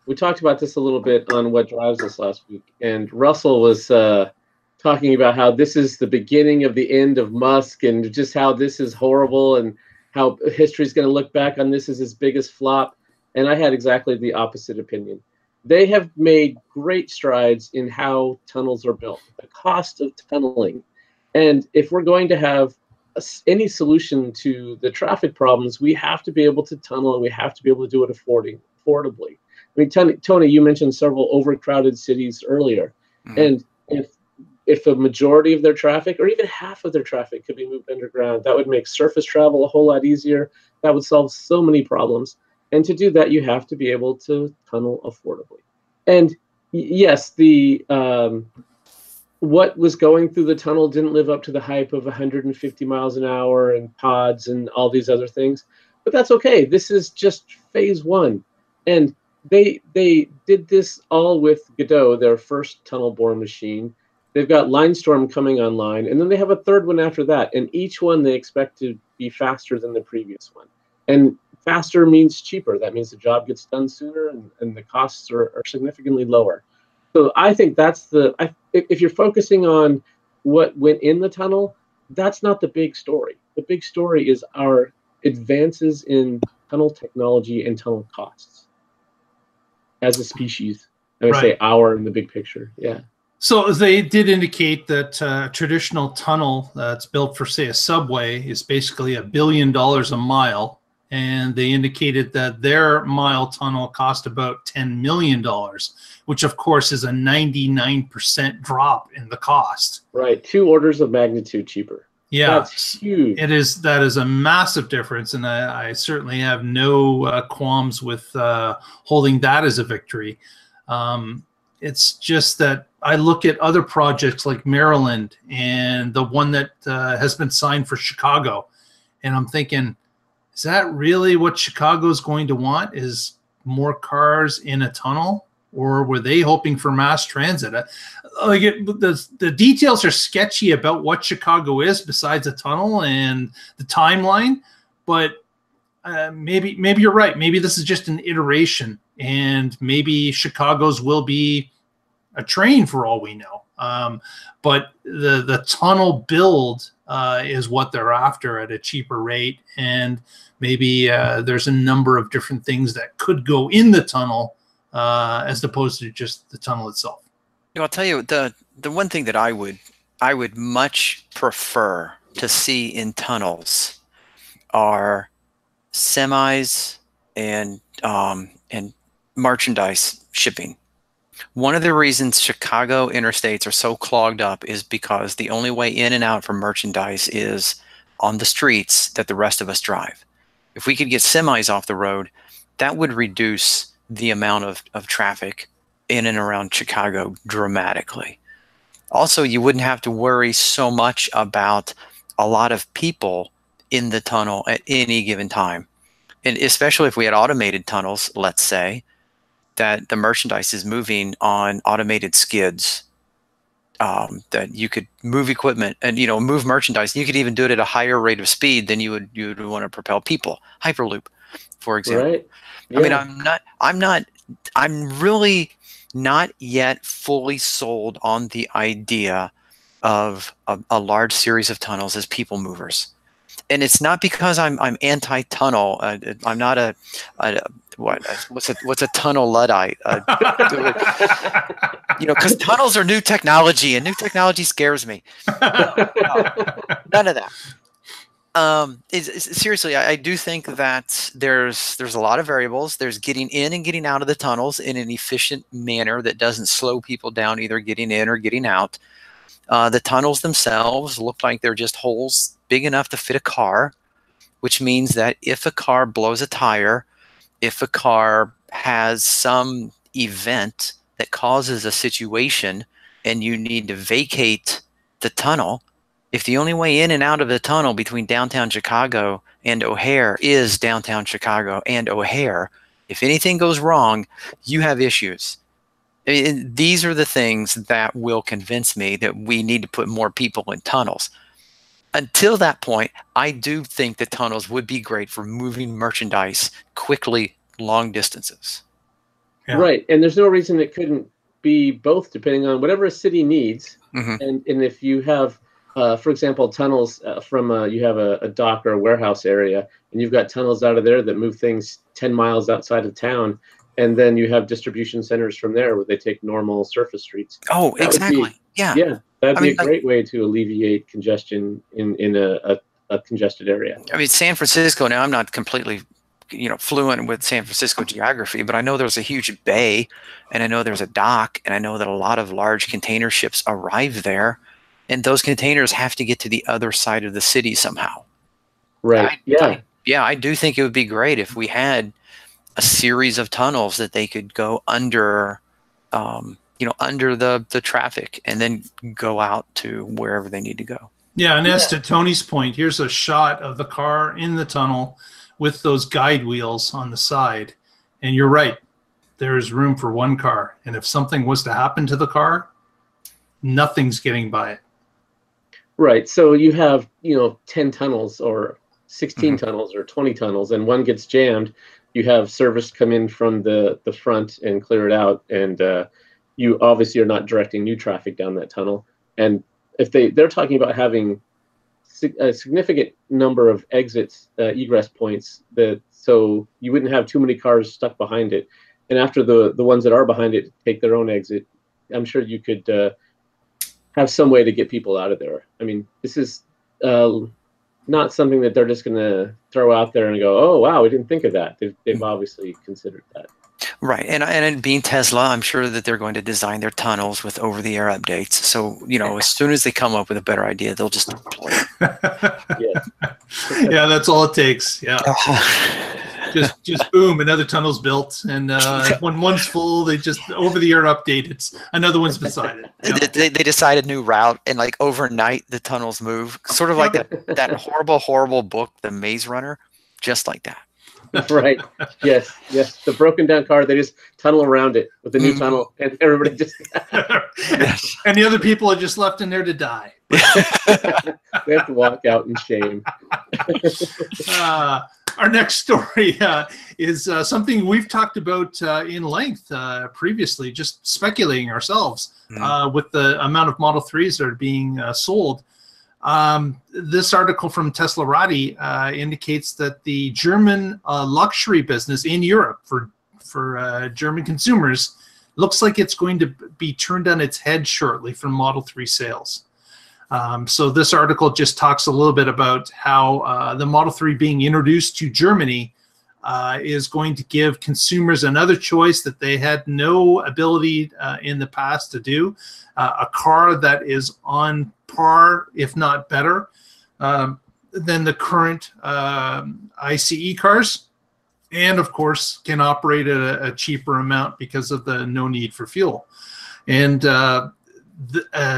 we talked about this a little bit on What Drives Us last week, and Russell was talking about how this is the beginning of the end of Musk, and just how this is horrible, and how history is going to look back on this as his biggest flop. And I had exactly the opposite opinion. They have made great strides in how tunnels are built, the cost of tunneling. And if we're going to have any solution to the traffic problems, we have to be able to tunnel, and we have to be able to do it affordably. I mean, Tony, you mentioned several overcrowded cities earlier. Mm-hmm. And if a majority of their traffic, or even half of their traffic, could be moved underground, that would make surface travel a whole lot easier. That would solve so many problems. And to do that, you have to be able to tunnel affordably. And yes, what was going through the tunnel didn't live up to the hype of 150 miles an hour and pods and all these other things, but that's okay. This is just phase one. And they did this all with Godot, their first tunnel bore machine. They've got Linestorm coming online, and then they have a third one after that. And each one they expect to be faster than the previous one. And faster means cheaper. That means the job gets done sooner, and the costs are significantly lower. So I think that's if you're focusing on what went in the tunnel, that's not the big story. The big story is our advances in tunnel technology and tunnel costs as a species. I would say our in the big picture. Yeah.
So they did indicate that a traditional tunnel that's built for, say, a subway is basically $1 billion a mile. And they indicated that their mile tunnel cost about $10 million, which of course is a 99% drop in the cost.
Right, 2 orders of magnitude cheaper.
Yeah,
that's huge.
That is a massive difference, and I certainly have no qualms with holding that as a victory. It's just that I look at other projects like Maryland and the one that has been signed for Chicago, and I'm thinking, is that really what Chicago's going to want, is more cars in a tunnel? Or were they hoping for mass transit? The details are sketchy about what Chicago is besides a tunnel and the timeline. But maybe you're right. Maybe this is just an iteration. And maybe Chicago's will be a train for all we know. But the tunnel build is what they're after at a cheaper rate. And maybe there's a number of different things that could go in the tunnel as opposed to just the tunnel itself.
I'll tell you, the one thing that I would much prefer to see in tunnels are semis and merchandise shipping. One of the reasons Chicago interstates are so clogged up is because the only way in and out for merchandise is on the streets that the rest of us drive. If we could get semis off the road, that would reduce the amount of traffic in and around Chicago dramatically. Also, you wouldn't have to worry so much about a lot of people in the tunnel at any given time. And especially if we had automated tunnels, let's say, that the merchandise is moving on automated skids, that you could move equipment and move merchandise. You could even do it at a higher rate of speed than you would want to propel people. Hyperloop, for example.
Right. Yeah.
I mean, I'm really not yet fully sold on the idea of a large series of tunnels as people movers. And it's not because I'm anti-tunnel. I'm not a what's a tunnel Luddite? Because tunnels are new technology, and new technology scares me. None of that. Seriously, I do think that there's a lot of variables. There's getting in and getting out of the tunnels in an efficient manner that doesn't slow people down either getting in or getting out. The tunnels themselves look like they're just holes big enough to fit a car, which means that if a car blows a tire, if a car has some event that causes a situation and you need to vacate the tunnel, if the only way in and out of the tunnel between downtown Chicago and O'Hare is downtown Chicago and O'Hare, if anything goes wrong, you have issues. These are the things that will convince me that we need to put more people in tunnels. Until that point, I do think that tunnels would be great for moving merchandise quickly, long distances.
Yeah. Right, and there's no reason it couldn't be both, depending on whatever a city needs. And if you have, for example, tunnels from you have a dock or a warehouse area, and you've got tunnels out of there that move things 10 miles outside of town, and then you have distribution centers from there where they take normal surface streets.
Oh, exactly. Yeah,
that'd be a great way to alleviate congestion in a congested area.
I mean, San Francisco. Now, I'm not completely fluent with San Francisco geography, but I know there's a huge bay, and I know there's a dock, and I know that a lot of large container ships arrive there, and those containers have to get to the other side of the city somehow.
Right.
I do think it would be great if we had a series of tunnels that they could go under, under the traffic and then go out to wherever they need to go.
Yeah, and as to Tony's point, here's a shot of the car in the tunnel with those guide wheels on the side. And you're right, there's room for one car. And if something was to happen to the car, nothing's getting by it.
Right. So you have, 10 tunnels or 16 tunnels or 20 tunnels, and one gets jammed. You have service come in from the front and clear it out. And you obviously are not directing new traffic down that tunnel. And if they're talking about having a significant number of exits, egress points, so you wouldn't have too many cars stuck behind it. And after the ones that are behind it take their own exit, I'm sure you could have some way to get people out of there. I mean, this is not something that they're just going to throw out there and go, oh, wow, we didn't think of that. They've obviously considered that.
Right. And being Tesla, I'm sure that they're going to design their tunnels with over-the-air updates. So, as soon as they come up with a better idea, they'll just deploy it.
Yeah, that's all it takes. Yeah. just boom, another tunnel's built. And when one's full, they just over-the-air update. It's another one's beside it.
Yeah. They decide a new route, and like overnight, the tunnels move. Sort of like that horrible book, The Maze Runner, just like that.
Right. Yes. The broken down car, they just tunnel around it with a new tunnel, and everybody just
and the other people are just left in there to die.
They have to walk out in shame.
Our next story is something we've talked about in length previously, just speculating ourselves with the amount of Model 3s that are being sold. This article from Teslarati indicates that the German luxury business in Europe for German consumers looks like it's going to be turned on its head shortly from Model 3 sales. So this article just talks a little bit about how the Model 3 being introduced to Germany is going to give consumers another choice that they had no ability in the past to do. A car that is on par, if not better, than the current ICE cars, and of course can operate at a cheaper amount because of the no need for fuel. And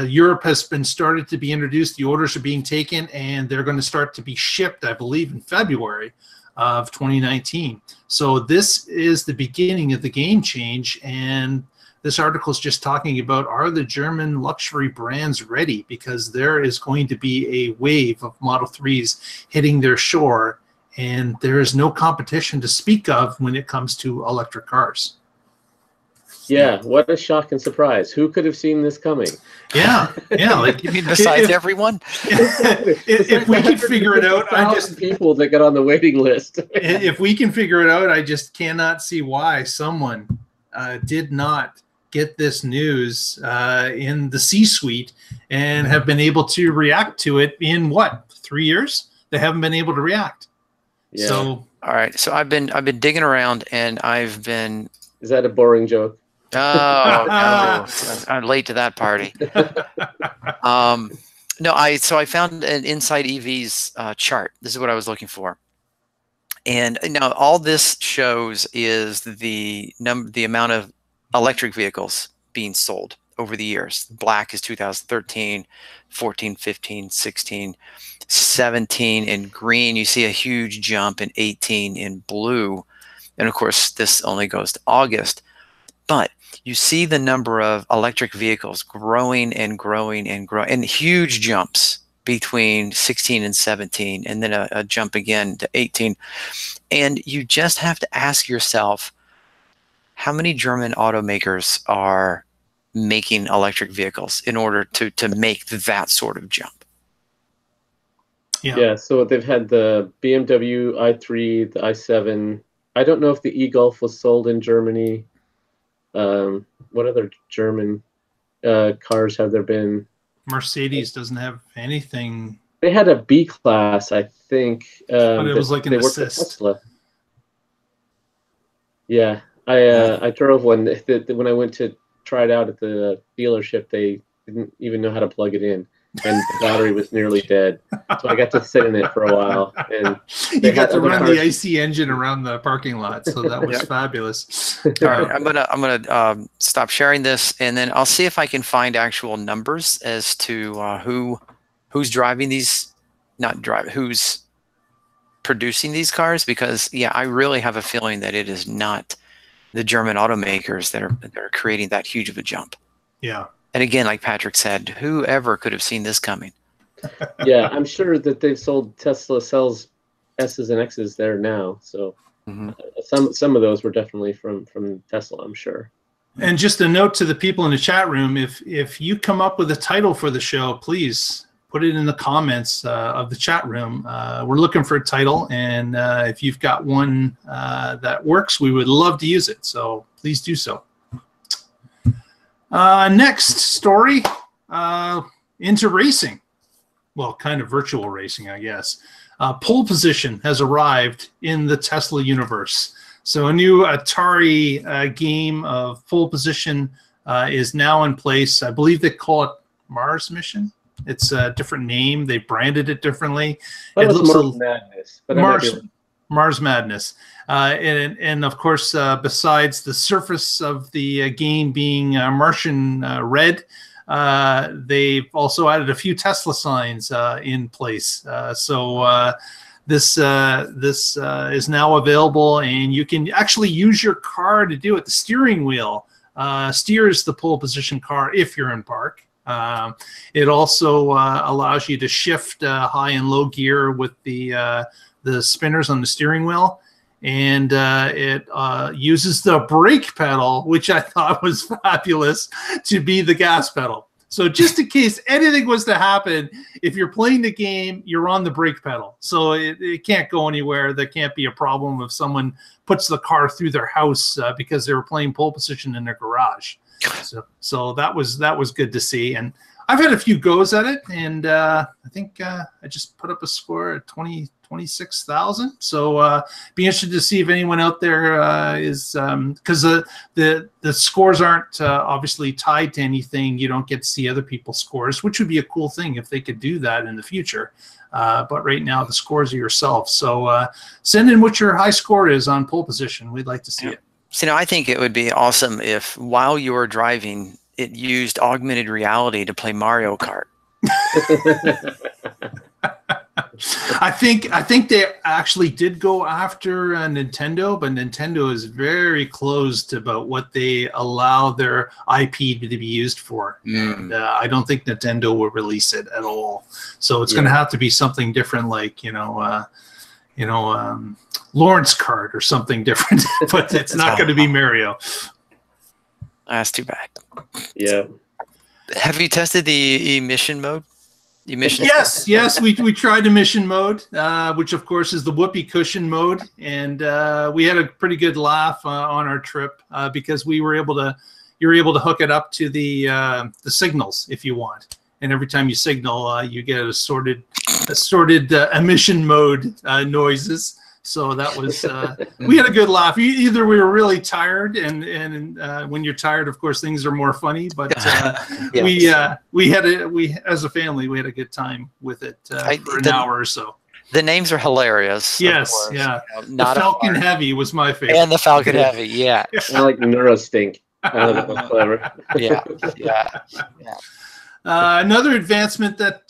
Europe has been started to be introduced. The orders are being taken, and they're going to start to be shipped, I believe, in February of 2019. So this is the beginning of the game change, and this article is just talking about, are the German luxury brands ready? Because there is going to be a wave of Model 3s hitting their shore, and there is no competition to speak of when it comes to electric cars.
Yeah, what a shock and surprise. Who could have seen this coming?
Yeah, like
You mean besides everyone?
if we can figure it out, I just
people that got on the waiting list.
if we can figure it out, I just cannot see why someone did not get this news in the C-suite and have been able to react to it in what, 3 years? They haven't been able to react.
Yeah.
So
All right. So I've been digging around, and I've been.
Is that a boring joke?
Oh no, I'm late to that party. No, I found an Inside EV's chart. This is what I was looking for. And now all this shows is the amount of electric vehicles being sold over the years. Black is 2013, 14, 15, 16, 17 in green. You see a huge jump in 18 in blue. And of course, this only goes to August. But you see the number of electric vehicles growing and growing and growing, and huge jumps between 16 and 17, and then a jump again to 18. And you just have to ask yourself, how many German automakers are making electric vehicles in order to make that sort of jump?
Yeah, so they've had the BMW i3, the i7. I don't know if the e-Golf was sold in Germany. What other German cars have there been?
Mercedes doesn't have anything.
They had a B class, I think.
But it was like an
they worked for
assist.
Tesla. Yeah, I drove one. When I went to try it out at the dealership, they didn't even know how to plug it in, and the battery was nearly dead. So I got to sit in it for a while, and
You got to run the IC engine around the parking lot, so that was fabulous.
All right, I'm gonna stop sharing this, and then I'll see if I can find actual numbers as to who's driving these, who's producing these cars, because yeah, I really have a feeling that it is not the German automakers that are creating that huge of a jump.
Yeah.
And again, like Patrick said, whoever could have seen this coming?
Yeah, I'm sure that they've sold Tesla cells S's and X's there now. So some of those were definitely from Tesla, I'm sure.
And just a note to the people in the chat room, if you come up with a title for the show, please put it in the comments of the chat room. We're looking for a title, and if you've got one that works, we would love to use it. So please do so. Next story, into racing. Well, kind of virtual racing, I guess. Pole position has arrived in the Tesla universe. So a new Atari game of pole position is now in place. I believe they call it Mars Mission. It's a different name. They branded it differently.
It looks Mars Madness. But
Mars Madness. And of course, besides the surface of the game being Martian red, they've also added a few Tesla signs in place. So this is now available, and you can actually use your car to do it. The steering wheel steers the pole position car if you're in park. It also allows you to shift high and low gear with the spinners on the steering wheel. And it uses the brake pedal, which I thought was fabulous, to be the gas pedal. So just in case anything was to happen, if you're playing the game, you're on the brake pedal. So it can't go anywhere. There can't be a problem if someone puts the car through their house because they were playing pole position in their garage. So that was good to see. And I've had a few goes at it, and I think I just put up a score at 26,000. So be interested to see if anyone out there is, because the scores aren't obviously tied to anything. You don't get to see other people's scores, which would be a cool thing if they could do that in the future. But right now the scores are yourself. So send in what your high score is on pole position. We'd like to see it.
So now I think it would be awesome if while you were driving, it used augmented reality to play Mario Kart.
I think they actually did go after Nintendo, but Nintendo is very closed about what they allow their IP to be used for. And I don't think Nintendo will release it at all. So it's going to have to be something different, like Lawrence Kart or something different. But it's not going to be Mario.
That's too bad.
Yeah.
Have you tested the emission mode?
Yes, we tried emission mode, which of course is the whoopee cushion mode, and we had a pretty good laugh on our trip because you're able to hook it up to the signals if you want, and every time you signal, you get assorted emission mode noises. So that was we had a good laugh. Either we were really tired, and when you're tired, of course, things are more funny. But
Yes.
we as a family, we had a good time with it for an hour or so.
The names are hilarious.
Yes,
of course.
yeah.
Not
the Falcon
a
Heavy was my favorite.
and the Falcon Heavy. Yeah,
I like Neurostink. That was clever.
yeah.
Another advancement that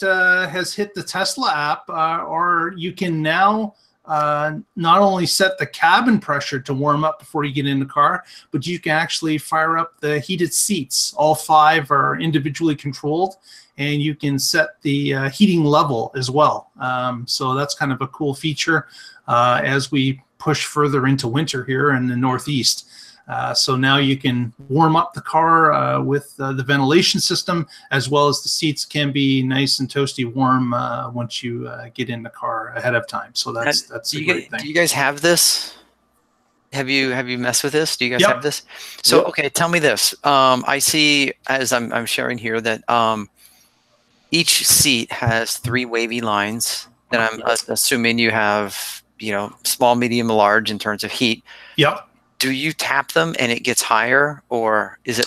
has hit the Tesla app, or you can now not only set the cabin pressure to warm up before you get in the car, but you can actually fire up the heated seats. All 5 are individually controlled, and you can set the heating level as well. So that's kind of a cool feature as we push further into winter here in the Northeast. So now you can warm up the car with the ventilation system, as well as the seats can be nice and toasty warm once you get in the car ahead of time. So that's a great thing.
Do you guys have this? Have you messed with this? Do you guys
Yep.
have this? So
Yep.
okay, tell me this. I see as I'm sharing here that each seat has 3 wavy lines. And I'm assuming you have small, medium, large in terms of heat.
Yep.
Do you tap them and it gets higher, or is it?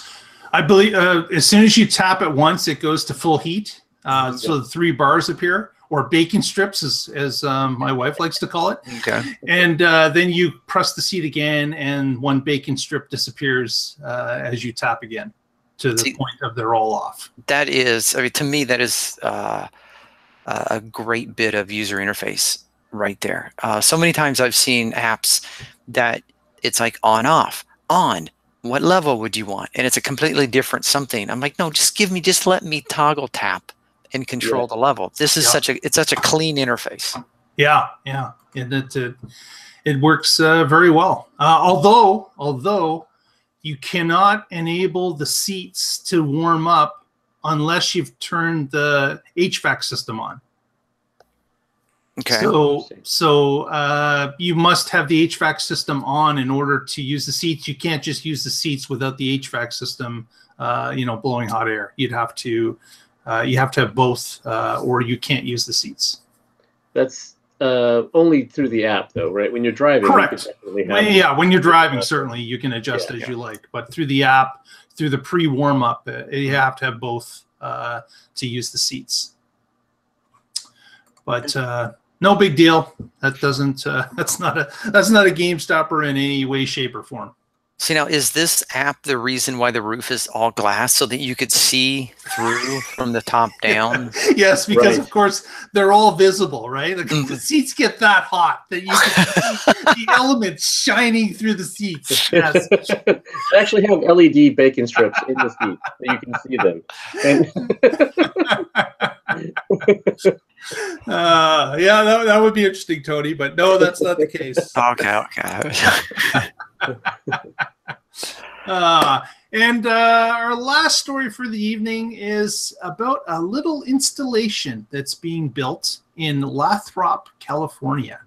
I believe as soon as you tap it once, it goes to full heat. So the 3 bars appear, or bacon strips, as my wife likes to call it.
Okay.
And then you press the seat again, and 1 bacon strip disappears as you tap again to the point of they're all off.
That is, to me, that is a great bit of user interface right there. So many times I've seen apps that it's like on, off, on. What level would you want? And it's a completely different something. I'm like, no, just let me toggle tap and control the level. This is such a clean interface.
Yeah, and it works very well. Although you cannot enable the seats to warm up unless you've turned the HVAC system on.
Okay.
So you must have the HVAC system on in order to use the seats. You can't just use the seats without the HVAC system, blowing hot air. You have to have both, or you can't use the seats.
That's only through the app, though, right? When you're driving,
correct.
You can definitely have
when you're driving, certainly you can adjust as you like. But through the app, through the pre-warm up, you have to have both to use the seats. But no big deal. That doesn't. That's not a game stopper in any way, shape, or form.
See, now, is this app the reason why the roof is all glass so that you could see through from the top down?
Yes, because of course they're all visible, right? The seats get that hot that you can see the elements shining through the seats. Yes.
They actually have LED bacon strips in the seat so you can see them.
That would be interesting, Tony, but no, that's not the case.
Okay.
And our last story for the evening is about a little installation that's being built in Lathrop, California.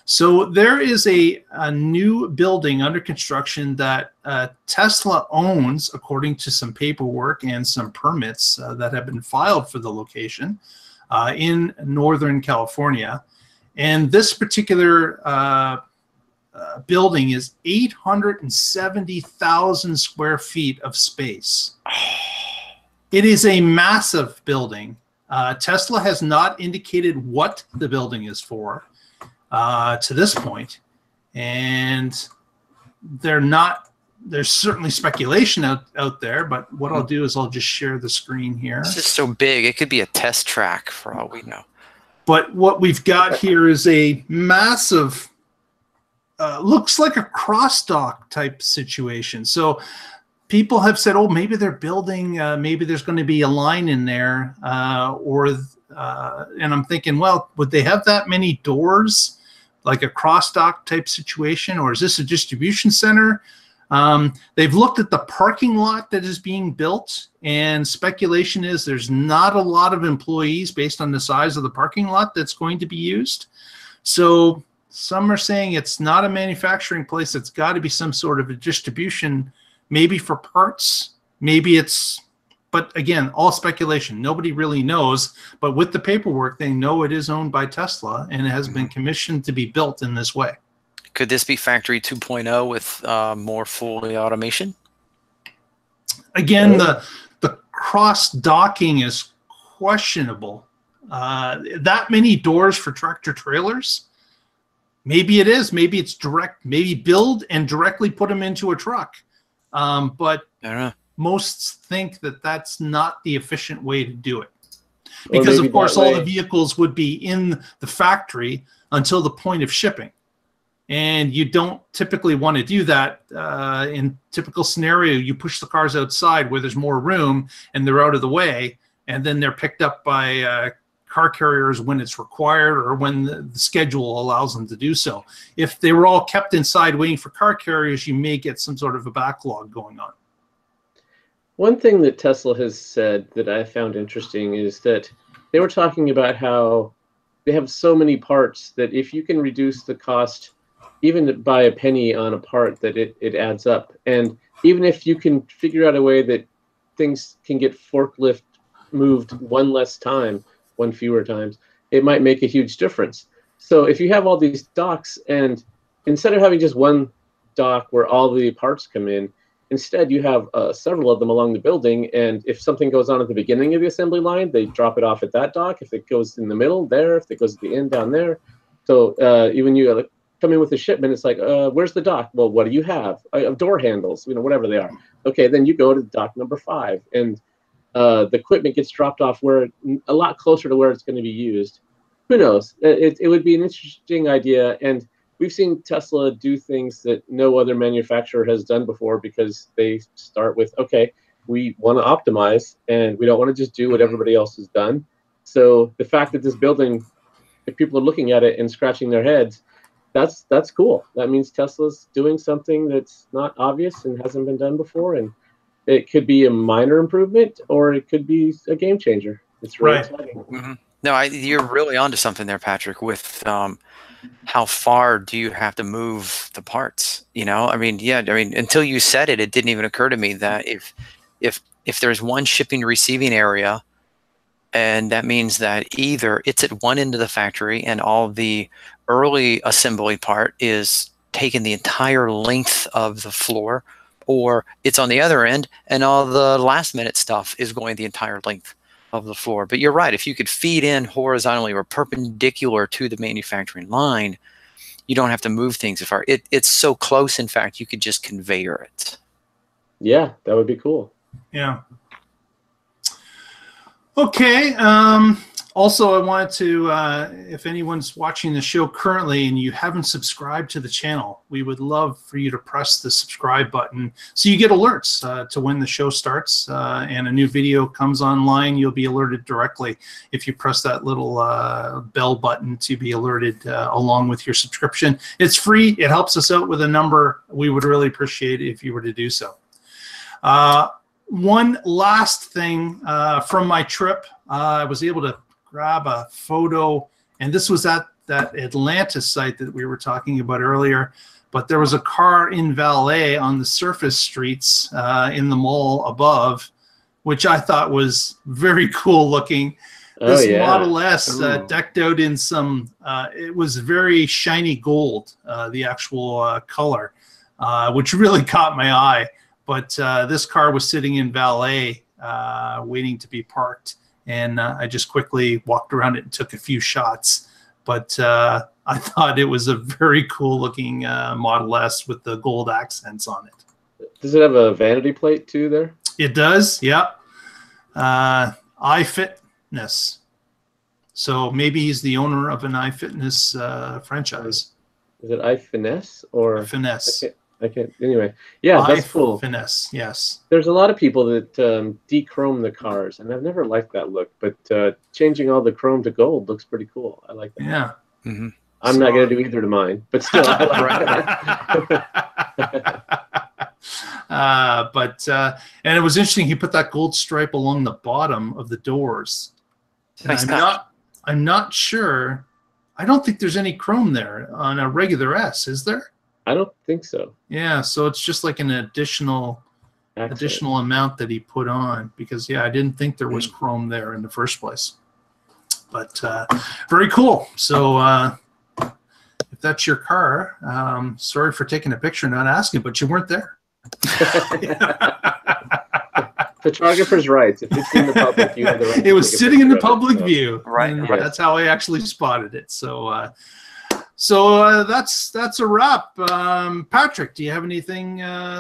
So there is a new building under construction that Tesla owns, according to some paperwork and some permits that have been filed for the location in Northern California. And this particular building is 870,000 square feet of space. It is a massive building. Tesla has not indicated what the building is for to this point, and there's certainly speculation out there, but what I'll do is I'll just share the screen here.
This is so big, it could be a test track for all we know.
But what we've got here is a massive, looks like a cross-dock type situation. So people have said, oh, maybe they're building, maybe there's going to be a line in there, and I'm thinking, well, would they have that many doors, like a cross-dock type situation, or is this a distribution center? They've looked at the parking lot that is being built, and speculation is there's not a lot of employees based on the size of the parking lot that's going to be used. So some are saying it's not a manufacturing place. It's got to be some sort of a distribution, maybe for parts, maybe it's, but again, all speculation. Nobody really knows. But with the paperwork, they know it is owned by Tesla, and it has been commissioned to be built in this way.
Could this be Factory 2.0 with more fully automation?
Again, the cross docking is questionable. That many doors for tractor trailers? Maybe it is. Maybe it's direct. Maybe build and directly put them into a truck. But
I don't know.
Most think that that's not the efficient way to do it. Because, of course, all the vehicles would be in the factory until the point of shipping. And you don't typically want to do that. In typical scenario, you push the cars outside where there's more room and they're out of the way, and then they're picked up by car carriers when it's required or when the schedule allows them to do so. If they were all kept inside waiting for car carriers, you may get some sort of a backlog going on.
One thing that Tesla has said that I found interesting is that they were talking about how they have so many parts that if you can reduce the cost even by a penny on a part, that it adds up. And even if you can figure out a way that things can get forklift moved one fewer times, it might make a huge difference. So if you have all these docks, and instead of having just one dock where all the parts come in, instead you have several of them along the building, and if something goes on at the beginning of the assembly line, they drop it off at that dock. If it goes in the middle, there. If it goes at the end, down there. So even you come in with a shipment, it's like, where's the dock? Well, what do you have? Door handles, whatever they are. Okay, then you go to dock number 5, and the equipment gets dropped off where a lot closer to where it's going to be used. Who knows? It would be an interesting idea, and we've seen Tesla do things that no other manufacturer has done before, because they start with, okay, we want to optimize, and we don't want to just do what everybody else has done. So the fact that this building, if people are looking at it and scratching their heads, that's cool. That means Tesla's doing something that's not obvious and hasn't been done before, and it could be a minor improvement or it could be a game changer. It's really exciting.
Mm-hmm. No, you're really onto something there, Patrick, with how far do you have to move the parts? Until you said it, it didn't even occur to me that if there's one shipping receiving area, and that means that either it's at one end of the factory and all the early assembly part is taking the entire length of the floor, or it's on the other end and all the last minute stuff is going the entire length of the floor. But you're right. If you could feed in horizontally or perpendicular to the manufacturing line, you don't have to move things as far. It's so close, in fact, you could just conveyor it.
Yeah, that would be cool.
Yeah. Okay. Also, I wanted to, if anyone's watching the show currently and you haven't subscribed to the channel, we would love for you to press the subscribe button so you get alerts to when the show starts and a new video comes online. You'll be alerted directly if you press that little bell button to be alerted along with your subscription. It's free. It helps us out with a number. We would really appreciate it if you were to do so. One last thing from my trip, I was able to grab a photo, and this was at that Atlantis site that we were talking about earlier, but there was a car in valet on the surface streets in the mall above, which I thought was very cool looking. This Model S decked out in some, it was very shiny gold, the actual color, which really caught my eye. But this car was sitting in valet, waiting to be parked. And I just quickly walked around it and took a few shots. But I thought it was a very cool looking Model S with the gold accents on it.
Does it have a vanity plate too there?
It does, yeah. iFitness. So maybe he's the owner of an iFitness franchise.
Is it iFinesse or?
Finesse.
I can't. Anyway, yeah, that's cool.
Finesse, yes.
There's a lot of people that de-chrome the cars, and I've never liked that look. But changing all the chrome to gold looks pretty cool. I like that.
Yeah.
Mm-hmm.
I'm not going to do either to mine, but still. I like
And it was interesting. He put that gold stripe along the bottom of the doors. And
Nice touch.
I'm not sure. I don't think there's any chrome there on a regular S, is there?
I don't think so.
Yeah, so it's just like an additional amount that he put on, because I didn't think there was chrome there in the first place. But very cool. So if that's your car, sorry for taking a picture and not asking, but you weren't there.
Photographer's rights. If it's in the public, you have the right.
It was sitting in the public view,
Right,
and
right.
that's how I actually spotted it. So that's a wrap. Patrick, do you have anything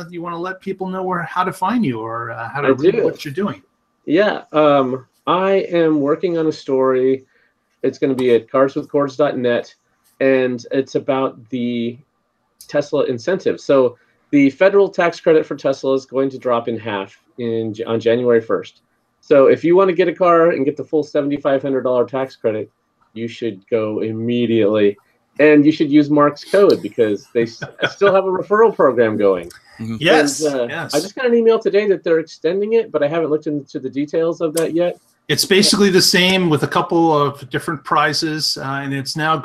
you want to let people know how to find you, or how to read what you're doing?
Yeah, I am working on a story. It's going to be at carswithcords.net, and it's about the Tesla incentive. So the federal tax credit for Tesla is going to drop in half on January 1st. So if you want to get a car and get the full $7,500 tax credit, you should go immediately. And you should use Mark's code, because they still have a referral program going.
Yes,
yes. I just got an email today that they're extending it, but I haven't looked into the details of that yet.
It's basically the same with a couple of different prizes, and it's now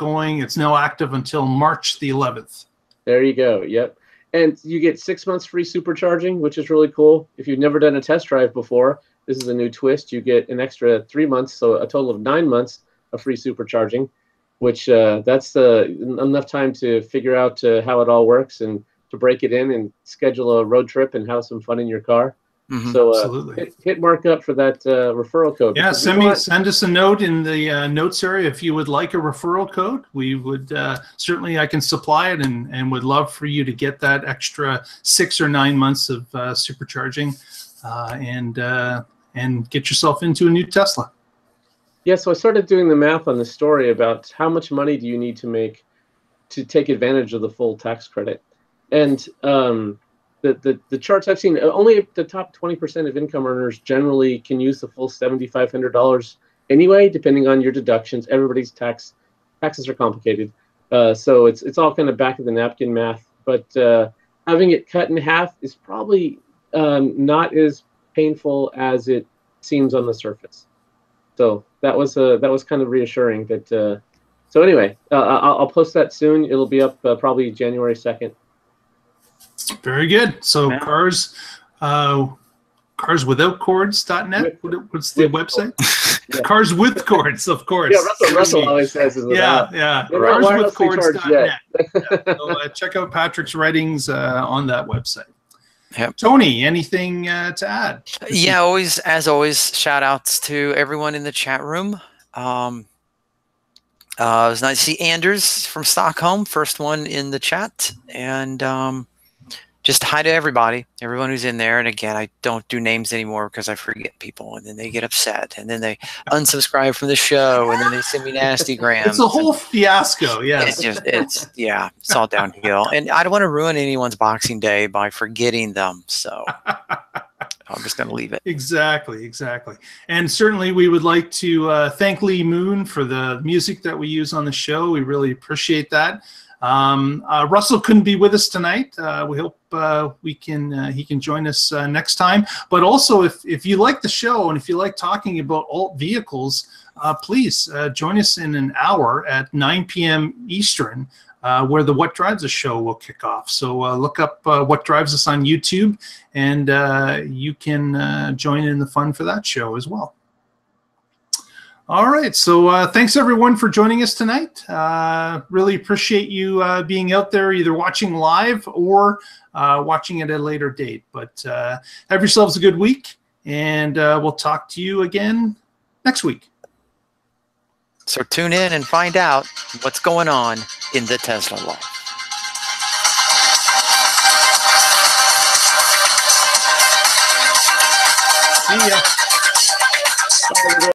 active until March the 11th.
There you go. Yep. And you get 6 months free supercharging, which is really cool. If you've never done a test drive before, this is a new twist. You get an extra 3 months, so a total of 9 months of free supercharging, which that's enough time to figure out how it all works and to break it in and schedule a road trip and have some fun in your car. So
Absolutely.
hit Mark up for that referral code.
Yeah, send us a note in the notes area if you would like a referral code. We would certainly, I can supply it, and would love for you to get that extra 6 or 9 months of supercharging and get yourself into a new Tesla.
Yeah, so I started doing the math on the story about how much money do you need to make to take advantage of the full tax credit. And the charts I've seen, only the top 20% of income earners generally can use the full $7,500 anyway, depending on your deductions. Everybody's taxes are complicated. So it's all kind of back of the napkin math. But having it cut in half is probably not as painful as it seems on the surface. So that was kind of reassuring. That so anyway, I'll post that soon. It'll be up probably January 2nd.
Very good. So carswithoutcords.net. What's the website? Yeah. Cars with cords, of course.
Yeah, Russell always says is without.
Yeah. Carswithcords.net. So check out Patrick's writings on that website.
Yep.
Tony, anything to add?
Yeah, as always, shout outs to everyone in the chat room. It was nice to see Anders from Stockholm, first one in the chat. And just hi to everyone who's in there. And again, I don't do names anymore because I forget people, and then they get upset, and then they unsubscribe from the show, and then they send me nasty grams.
It's a whole fiasco. Yes.
It's all downhill. And I don't want to ruin anyone's Boxing Day by forgetting them. So I'm just going to leave it.
Exactly. And certainly we would like to thank Lee Moon for the music that we use on the show. We really appreciate that. Russell couldn't be with us tonight. We hope he can join us next time. But also, if you like the show and if you like talking about alt vehicles, please join us in an hour at 9 p.m. Eastern, where the What Drives Us show will kick off. So look up What Drives Us on YouTube, and you can join in the fun for that show as well. All right, so thanks everyone for joining us tonight. Really appreciate you being out there, either watching live or watching at a later date. But have yourselves a good week, and we'll talk to you again next week.
So tune in and find out what's going on in the Tesla life.
See ya.
Bye,